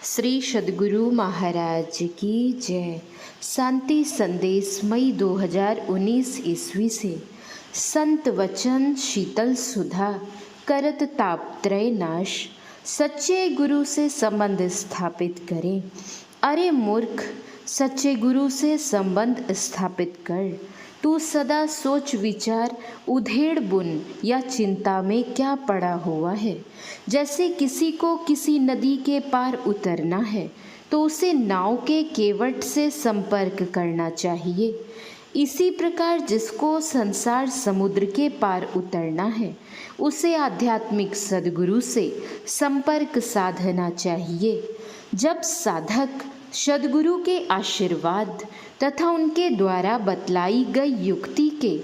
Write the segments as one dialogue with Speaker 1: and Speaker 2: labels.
Speaker 1: श्री सद्गुरु महाराज की जय। शांति संदेश मई 2019 ईस्वी से। संत वचन शीतल सुधा करत तापत्रय नाश। सच्चे गुरु से संबंध स्थापित करें। अरे मूर्ख, सच्चे गुरु से संबंध स्थापित कर। तू सदा सोच विचार, उधेड़ बुन या चिंता में क्या पड़ा हुआ है। जैसे किसी को किसी नदी के पार उतरना है तो उसे नाव के केवट से संपर्क करना चाहिए। इसी प्रकार जिसको संसार समुद्र के पार उतरना है उसे आध्यात्मिक सद्गुरु से संपर्क साधना चाहिए। जब साधक सद्गुरु के आशीर्वाद तथा उनके द्वारा बतलाई गई युक्ति के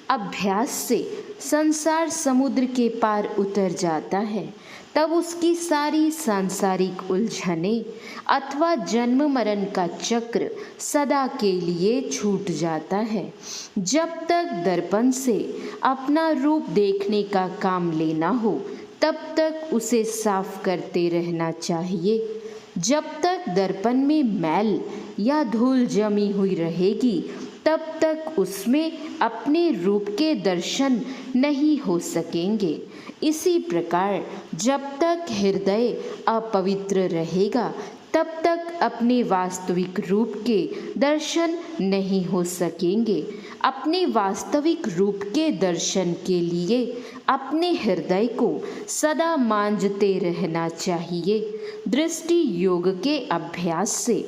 Speaker 1: अभ्यास से संसार समुद्र के पार उतर जाता है तब उसकी सारी सांसारिक उलझनें अथवा जन्म मरण का चक्र सदा के लिए छूट जाता है। जब तक दर्पण से अपना रूप देखने का काम लेना हो तब तक उसे साफ करते रहना चाहिए। जब तक दर्पण में मैल या धूल जमी हुई रहेगी तब तक उसमें अपने रूप के दर्शन नहीं हो सकेंगे। इसी प्रकार जब तक हृदय अपवित्र रहेगा तब तक अपने वास्तविक रूप के दर्शन नहीं हो सकेंगे। अपने वास्तविक रूप के दर्शन के लिए अपने हृदय को सदा मांझते रहना चाहिए। दृष्टि योग के अभ्यास से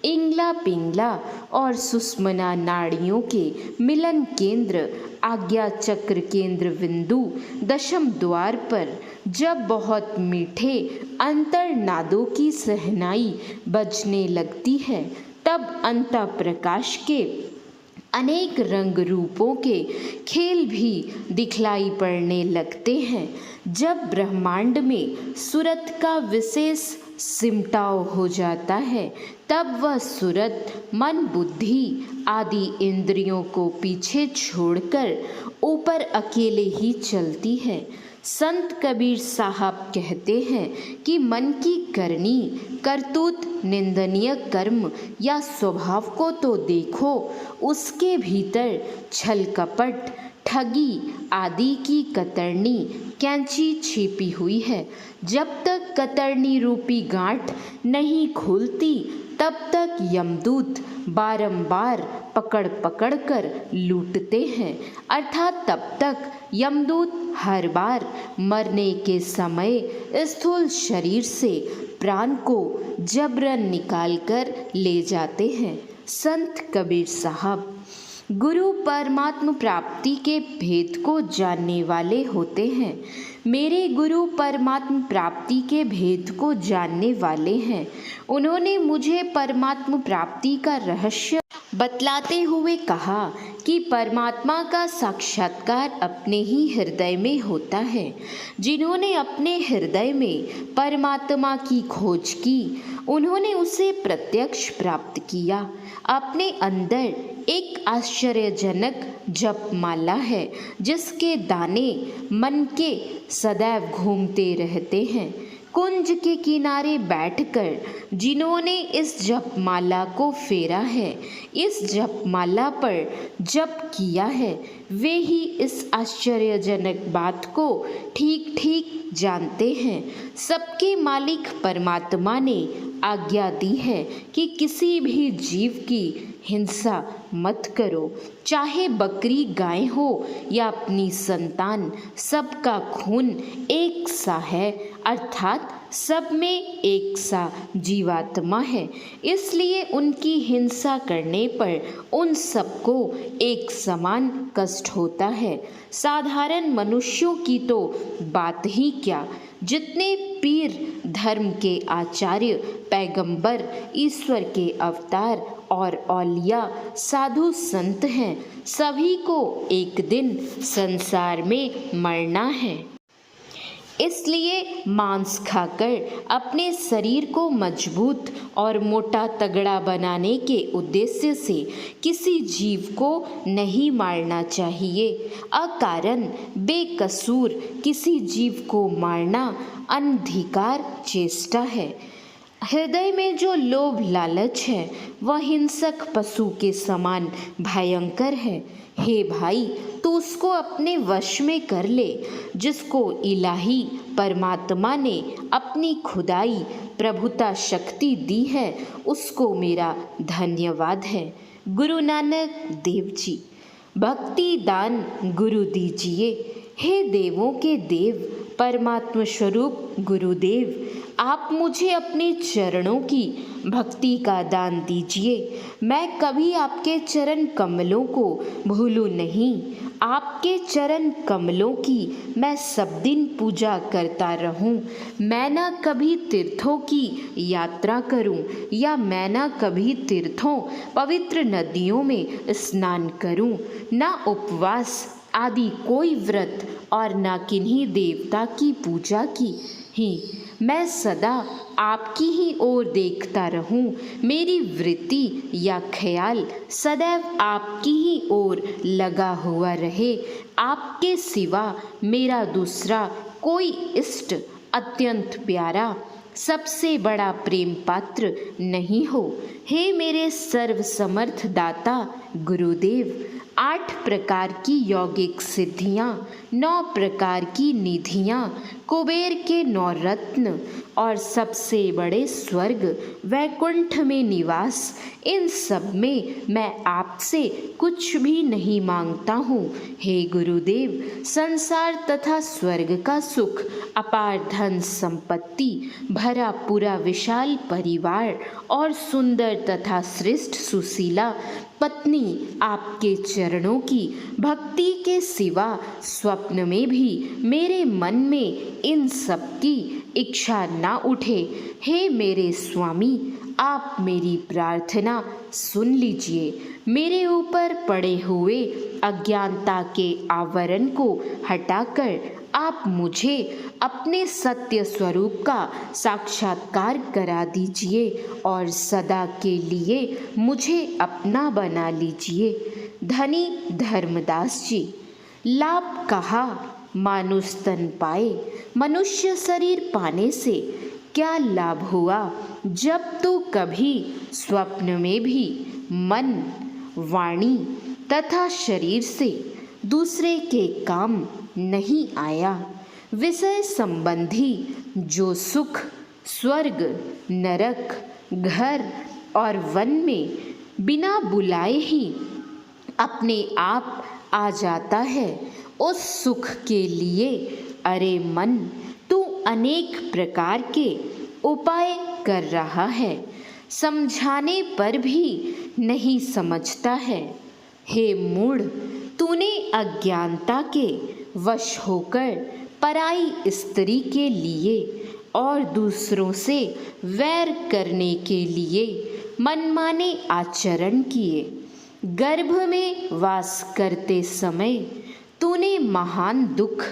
Speaker 1: इंगला पिंगला और सुषुम्ना नाड़ियों के मिलन केंद्र आज्ञा चक्र केंद्र बिंदु दशम द्वार पर जब बहुत मीठे अंतर्नादों की सहनाई बजने लगती है तब अंतः प्रकाश के अनेक रंग रूपों के खेल भी दिखलाई पड़ने लगते हैं। जब ब्रह्मांड में सूरत का विशेष सिमटाव हो जाता है तब वह सूरत मन बुद्धि आदि इंद्रियों को पीछे छोड़कर ऊपर अकेले ही चलती है। संत कबीर साहब कहते हैं कि मन की करनी करतूत निंदनीय कर्म या स्वभाव को तो देखो, उसके भीतर छल कपट ठगी आदि की कतरनी कैंची छिपी हुई है। जब तक कतरनी रूपी गांठ नहीं खुलती तब तक यमदूत बारंबार पकड़ पकड़ कर लूटते हैं, अर्थात तब तक यमदूत हर बार मरने के समय स्थूल शरीर से प्राण को जबरन निकाल कर ले जाते हैं। संत कबीर साहब गुरु परमात्म प्राप्ति के भेद को जानने वाले होते हैं। मेरे गुरु परमात्म प्राप्ति के भेद को जानने वाले हैं। उन्होंने मुझे परमात्म प्राप्ति का रहस्य बतलाते हुए कहा कि परमात्मा का साक्षात्कार अपने ही हृदय में होता है। जिन्होंने अपने हृदय में परमात्मा की खोज की उन्होंने उसे प्रत्यक्ष प्राप्त किया। अपने अंदर एक आश्चर्यजनक जपमाला है जिसके दाने मन के सदैव घूमते रहते हैं। कुंज के किनारे बैठकर जिन्होंने इस जपमाला को फेरा है, इस जपमाला पर जप किया है, वे ही इस आश्चर्यजनक बात को ठीक ठीक जानते हैं। सबके मालिक परमात्मा ने आज्ञा दी है कि किसी भी जीव की हिंसा मत करो, चाहे बकरी गाय हो या अपनी संतान, सबका खून एक सा है, अर्थात सब में एक सा जीवात्मा है। इसलिए उनकी हिंसा करने पर उन सबको एक समान कष्ट होता है। साधारण मनुष्यों की तो बात ही क्या, जितने पीर धर्म के आचार्य पैगंबर ईश्वर के अवतार और औलिया साधु संत हैं, सभी को एक दिन संसार में मरना है। इसलिए मांस खाकर अपने शरीर को मजबूत और मोटा तगड़ा बनाने के उद्देश्य से किसी जीव को नहीं मारना चाहिए। अकारण बेकसूर किसी जीव को मारना अनधिकार चेष्टा है। हृदय में जो लोभ लालच है वह हिंसक पशु के समान भयंकर है। हे भाई, तू उसको अपने वश में कर ले। जिसको इलाही परमात्मा ने अपनी खुदाई प्रभुता शक्ति दी है उसको मेरा धन्यवाद है। गुरु नानक देव जी। भक्ति दान गुरु दीजिए। हे देवों के देव, परमात्मा स्वरूप गुरुदेव, आप मुझे अपने चरणों की भक्ति का दान दीजिए। मैं कभी आपके चरण कमलों को भूलूं नहीं। आपके चरण कमलों की मैं सब दिन पूजा करता रहूं। मैं ना कभी तीर्थों की यात्रा करूं या मैं ना कभी तीर्थों पवित्र नदियों में स्नान करूं, ना उपवास आदि कोई व्रत और ना किन्हीं देवता की पूजा की ही। मैं सदा आपकी ही ओर देखता रहूं। मेरी वृत्ति या ख्याल सदैव आपकी ही ओर लगा हुआ रहे। आपके सिवा मेरा दूसरा कोई इष्ट अत्यंत प्यारा सबसे बड़ा प्रेम पात्र नहीं हो। हे मेरे सर्व समर्थ दाता गुरुदेव, 8 प्रकार की यौगिक सिद्धियाँ, 9 प्रकार की निधियाँ, कुबेर के 9 रत्न और सबसे बड़े स्वर्ग वैकुंठ में निवास, इन सब में मैं आपसे कुछ भी नहीं मांगता हूँ। हे गुरुदेव, संसार तथा स्वर्ग का सुख, अपार धन संपत्ति, भरा पूरा विशाल परिवार और सुंदर तथा श्रेष्ठ सुशीला पत्नी आपके चरणों की भक्ति के सिवा स्वप्न में भी मेरे मन में इन सब की इच्छा ना उठे। हे मेरे स्वामी, आप मेरी प्रार्थना सुन लीजिए। मेरे ऊपर पड़े हुए अज्ञानता के आवरण को हटाकर आप मुझे अपने सत्य स्वरूप का साक्षात्कार करा दीजिए और सदा के लिए मुझे अपना बना लीजिए। धनी धर्मदास जी। लाभ कहा, मानुष तन पाए। मनुष्य शरीर पाने से क्या लाभ हुआ जब तो कभी स्वप्न में भी मन, वाणी तथा शरीर से दूसरे के काम नहीं आया। विषय संबंधी जो सुख स्वर्ग, नरक, घर और वन में बिना बुलाए ही अपने आप आ जाता है, उस सुख के लिए अरे मन, तू अनेक प्रकार के उपाय कर रहा है, समझाने पर भी नहीं समझता है। हे मूढ़, तूने अज्ञानता के वश होकर पराई स्त्री के लिए और दूसरों से वैर करने के लिए मनमाने आचरण किए। गर्भ में वास करते समय तूने महान दुख,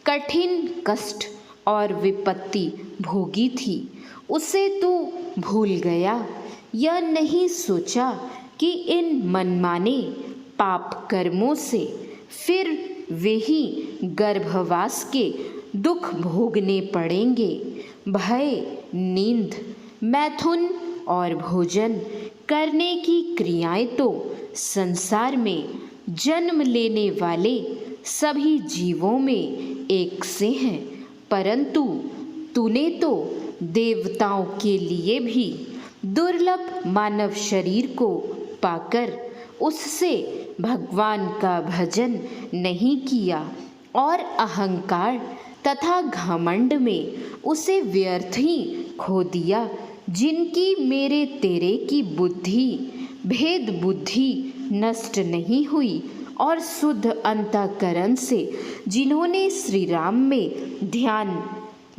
Speaker 1: कठिन कष्ट और विपत्ति भोगी थी, उसे तू भूल गया। यह नहीं सोचा कि इन मनमाने पाप कर्मों से फिर वे ही गर्भवास के दुख भोगने पड़ेंगे। भय, नींद, मैथुन और भोजन करने की क्रियाएं तो संसार में जन्म लेने वाले सभी जीवों में एक से हैं, परंतु तूने तो देवताओं के लिए भी दुर्लभ मानव शरीर को पाकर उससे भगवान का भजन नहीं किया और अहंकार तथा घमंड में उसे व्यर्थ ही खो दिया। जिनकी मेरे तेरे की बुद्धि, भेद बुद्धि नष्ट नहीं हुई और शुद्ध अंतःकरण से जिन्होंने श्री राम में ध्यान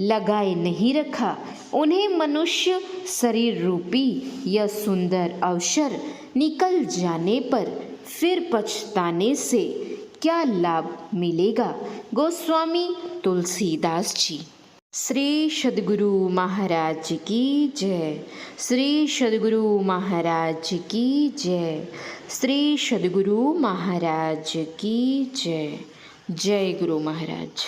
Speaker 1: लगाए नहीं रखा, उन्हें मनुष्य शरीर रूपी यह सुंदर अवसर निकल जाने पर फिर पछताने से क्या लाभ मिलेगा। गोस्वामी तुलसीदास जी। श्री सद्गुरु महाराज की जय। श्री सद्गुरु महाराज की जय। श्री सद्गुरु महाराज की जय। जय गुरु महाराज।